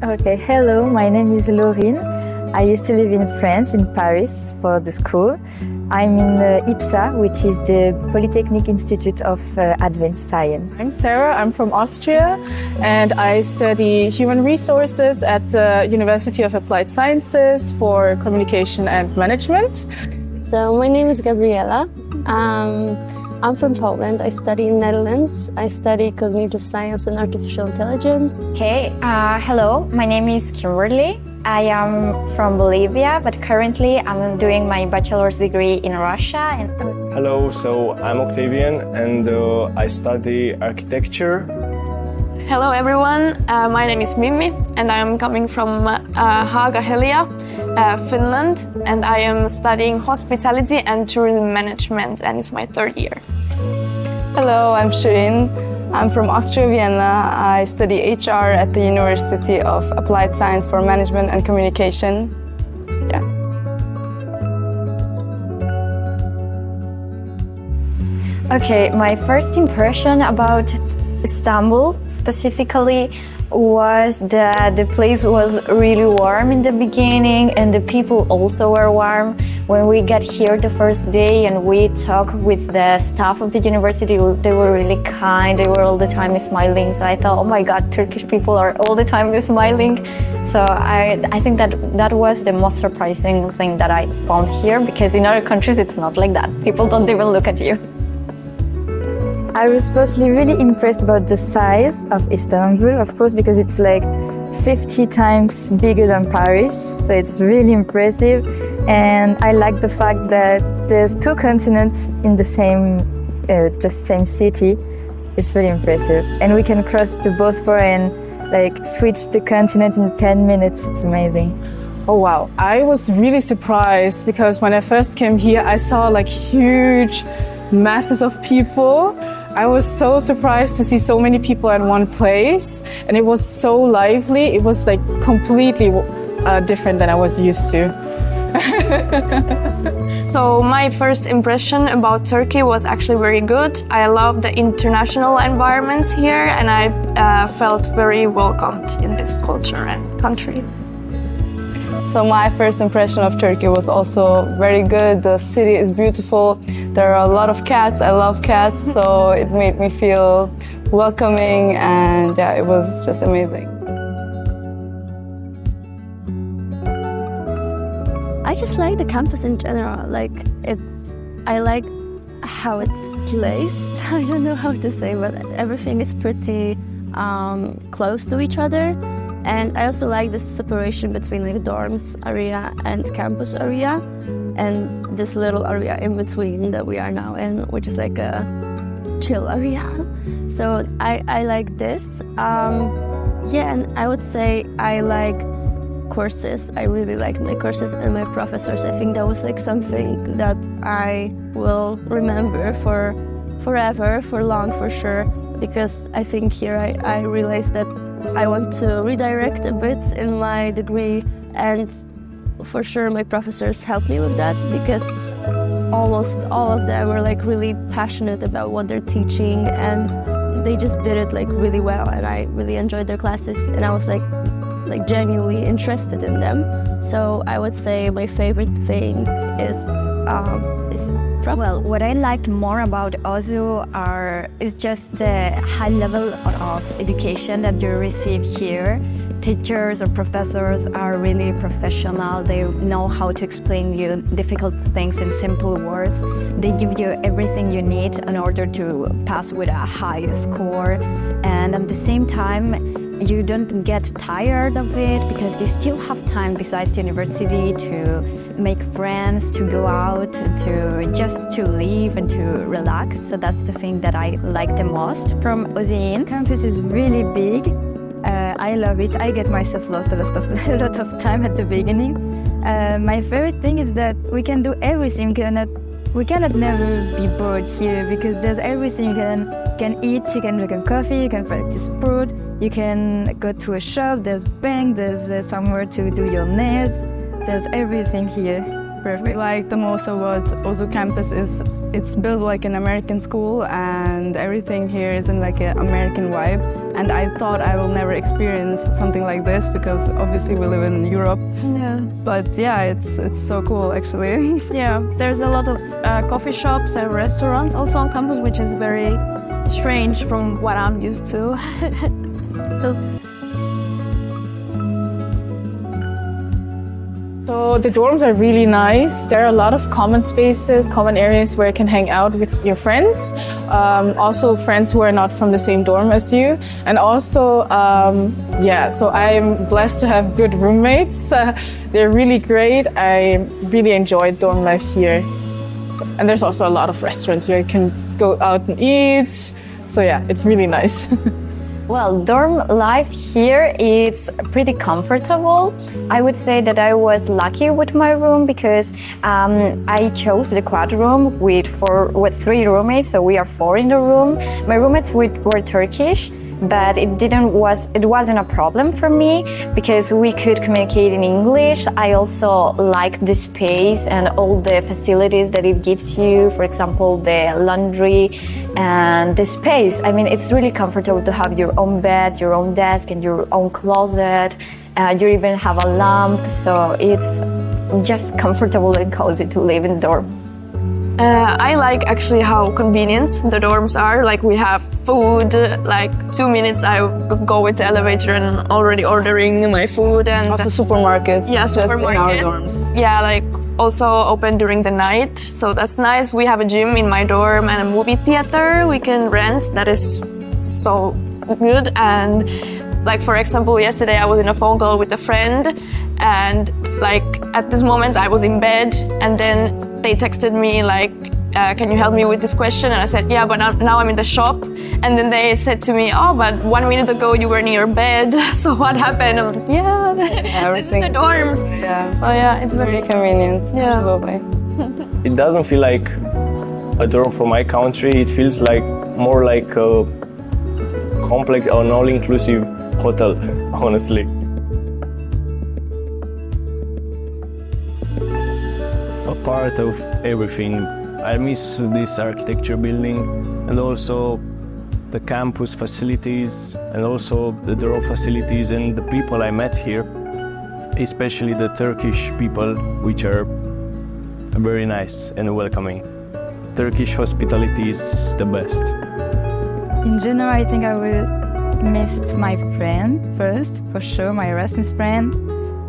Okay, hello, my name is Laurine. I used to live in France, in Paris, for the school. I'm in IPSA, which is the Polytechnic Institute of Advanced Science. I'm Sarah, I'm from Austria, and I study human resources at the University of Applied Sciences for communication and management. So my name is Gabriela. I'm from Poland. I study in Netherlands. I study cognitive science and artificial intelligence. Okay, hello, my name is Kimberly. I am from Bolivia, but currently I'm doing my bachelor's degree in Russia. Hello, so I'm Octavian and I study architecture. Hello everyone, my name is Mimmi and I am coming from Haaga-Helia, Finland, and I am studying hospitality and tourism management, and it's my third year. Hello, I'm Shirin. I'm from Austria, Vienna. I study HR at the University of Applied Science for Management and Communication. Yeah. Okay, my first impression about Istanbul specifically was that the place was really warm in the beginning and the people also were warm. When we got here the first day and we talked with the staff of the university, they were really kind, they were all the time smiling. So I thought, oh my God, Turkish people are all the time smiling. So I think that was the most surprising thing that I found here, because in other countries it's not like that. People don't even look at you. I was firstly really impressed about the size of Istanbul, of course, because it's like 50 times bigger than Paris, so it's really impressive. And I like the fact that there's two continents in the same city. It's really impressive. And we can cross the Bosphorus and like switch the continent in 10 minutes. It's amazing. Oh wow, I was really surprised because when I first came here, I saw like huge masses of people. I was so surprised to see so many people at one place, and it was so lively. It was like completely different than I was used to. So my first impression about Turkey was actually very good. I love the international environments here, and I felt very welcomed in this culture and country. So my first impression of Turkey was also very good. The city is beautiful. There are a lot of cats. I love cats, so it made me feel welcoming, and yeah, it was just amazing. I just like the campus in general. I like how it's placed. I don't know how to say, but everything is pretty close to each other. And I also like this separation between the dorms area and campus area, and this little area in between that we are now in, which is like a chill area. So I like this. Yeah, and I would say I liked courses. I really liked my courses and my professors. I think that was like something that I will remember for forever, for long, for sure, because I think here I realized that I want to redirect a bit in my degree, and for sure my professors helped me with that, because almost all of them were like really passionate about what they're teaching, and they just did it like really well, and I really enjoyed their classes, and I was like genuinely interested in them. So I would say my favorite thing is well, what I liked more about Ozu is just the high level of education that you receive here. Teachers or professors are really professional. They know how to explain you difficult things in simple words. They give you everything you need in order to pass with a high score. And at the same time, you don't get tired of it, because you still have time besides university to make friends, to go out, to live and to relax. So that's the thing that I like the most from Ozyegin. Campus is really big. I love it. I get myself lost a lot of time at the beginning. My favorite thing is that we can do everything. We cannot never be bored here, because there's everything. You can eat, you can drink a coffee, you can practice sport, you can go to a shop, there's bank, there's somewhere to do your nails. There's everything here. perfect. Like the most about Ozu campus is it's built like an American school, and everything here is in like an American vibe. And I thought I will never experience something like this because obviously we live in Europe. Yeah. But yeah, it's so cool actually. Yeah, there's a lot of coffee shops and restaurants also on campus, which is very strange from what I'm used to. So the dorms are really nice. There are a lot of common spaces, common areas where you can hang out with your friends. Also friends who are not from the same dorm as you. And also, so I'm blessed to have good roommates. They're really great. I really enjoyed dorm life here. And there's also a lot of restaurants where you can go out and eat. So yeah, it's really nice. Well, dorm life here is pretty comfortable. I would say that I was lucky with my room because I chose the quad room with 3 roommates, so we are 4 in the room. My roommates were Turkish, but it wasn't a problem for me because we could communicate in English. I also like the space and all the facilities that it gives you, for example, the laundry and the space. I mean, it's really comfortable to have your own bed, your own desk, and your own closet. You even have a lamp, so it's just comfortable and cozy to live in dorm. I like actually how convenient the dorms are. Like we have food, like 2 minutes I go with the elevator and already ordering my food. And Also supermarkets. yeah, just in our supermarkets. dorms. Yeah, like also open during the night. So that's nice. We have a gym in my dorm and a movie theater we can rent. That is so good. And like, for example, yesterday I was in a phone call with a friend and like at this moment I was in bed and then they texted me like, can you help me with this question? And I said, yeah, but now I'm in the shop. And then they said to me, oh, but 1 minute ago you were near your bed. So what happened? I'm like, yeah, this is the dorms. Yeah, So yeah, it's very convenient. Yeah. Absolutely. It doesn't feel like a dorm from my country. It feels like more like a complex or an all-inclusive hotel, honestly. A part of everything. I miss this architecture building and also the campus facilities and also the dorm facilities and the people I met here, especially the Turkish people, which are very nice and welcoming. Turkish hospitality is the best. In general, I think I will miss my friend first, for sure, my Erasmus friend,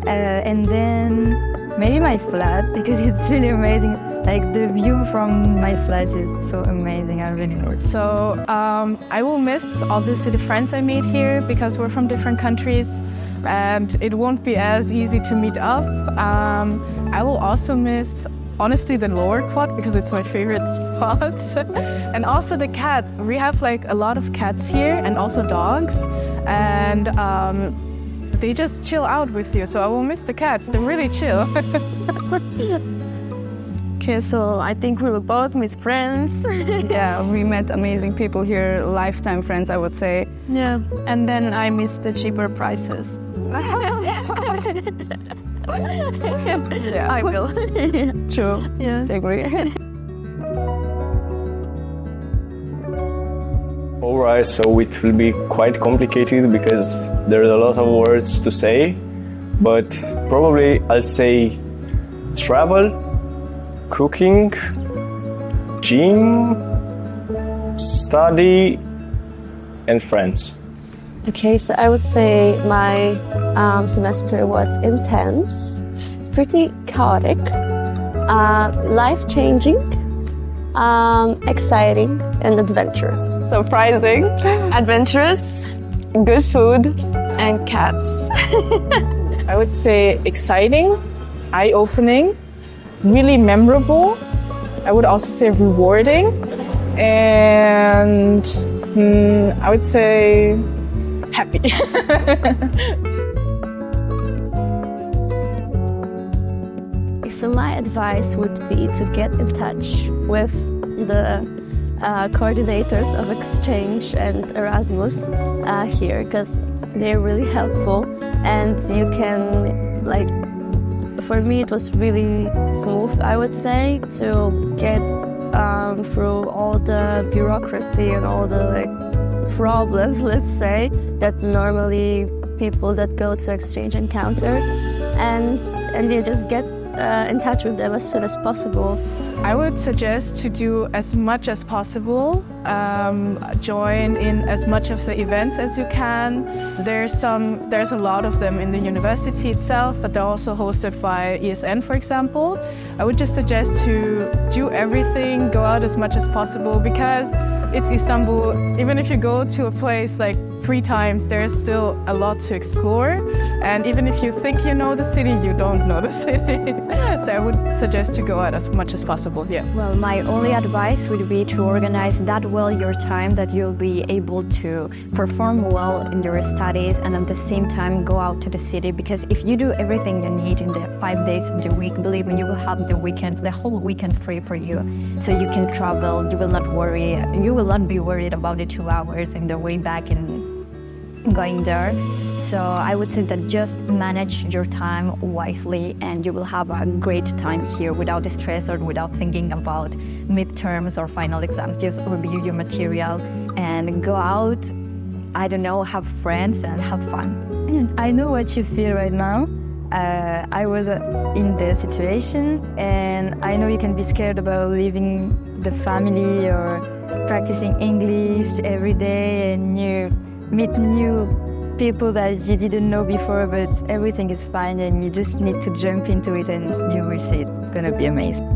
and then maybe my flat because it's really amazing. Like the view from my flat is so amazing. I really love it. So I will miss obviously the friends I made here because we're from different countries and it won't be as easy to meet up. I will also miss honestly the lower quad because it's my favorite spot. And also the cats. We have like a lot of cats here and also dogs, and they just chill out with you. So I will miss the cats. They're really chill. Okay, so I think we will both miss friends. Yeah, we met amazing people here, lifetime friends, I would say. Yeah, and then I miss the cheaper prices. Yeah, I will. true. Yes. Agree. Alright, so it will be quite complicated because there's a lot of words to say, but probably I'll say travel, cooking, gym, study, and friends. Okay, so I would say my semester was intense, pretty chaotic, life-changing, exciting, and adventurous. Surprising, adventurous good food. and cats. I would say exciting, eye-opening, really memorable. I would also say rewarding, and I would say happy. So my advice would be to get in touch with the coordinators of exchange and Erasmus here because they're really helpful and you can like for me it was really smooth, I would say, to get through all the bureaucracy and all the problems, let's say, that normally people that go to exchange encounter, and you just get in touch with them as soon as possible. I would suggest to do as much as possible, join in as much of the events as you can. There's a lot of them in the university itself, but they're also hosted by ESN, for example. I would just suggest to do everything, go out as much as possible, because it's Istanbul. Even if you go to a place like 3 times, there's still a lot to explore. And even if you think you know the city, you don't know the city. So I would suggest to go out as much as possible, yeah. Well, my only advice would be to organize that well your time that you'll be able to perform well in your studies and at the same time go out to the city, because if you do everything you need in the 5 days of the week, believe me, you will have the whole weekend free for you. So you can travel, you will not be worried about the 2 hours in the way back and going there. So I would say that just manage your time wisely and you will have a great time here without stress or without thinking about midterms or final exams. Just review your material and go out, I don't know, have friends and have fun. I know what you feel right now. I was in the situation, and I know you can be scared about leaving the family or practicing English every day, and you meet new people that you didn't know before, but everything is fine and you just need to jump into it and you will see it. It's gonna be amazing.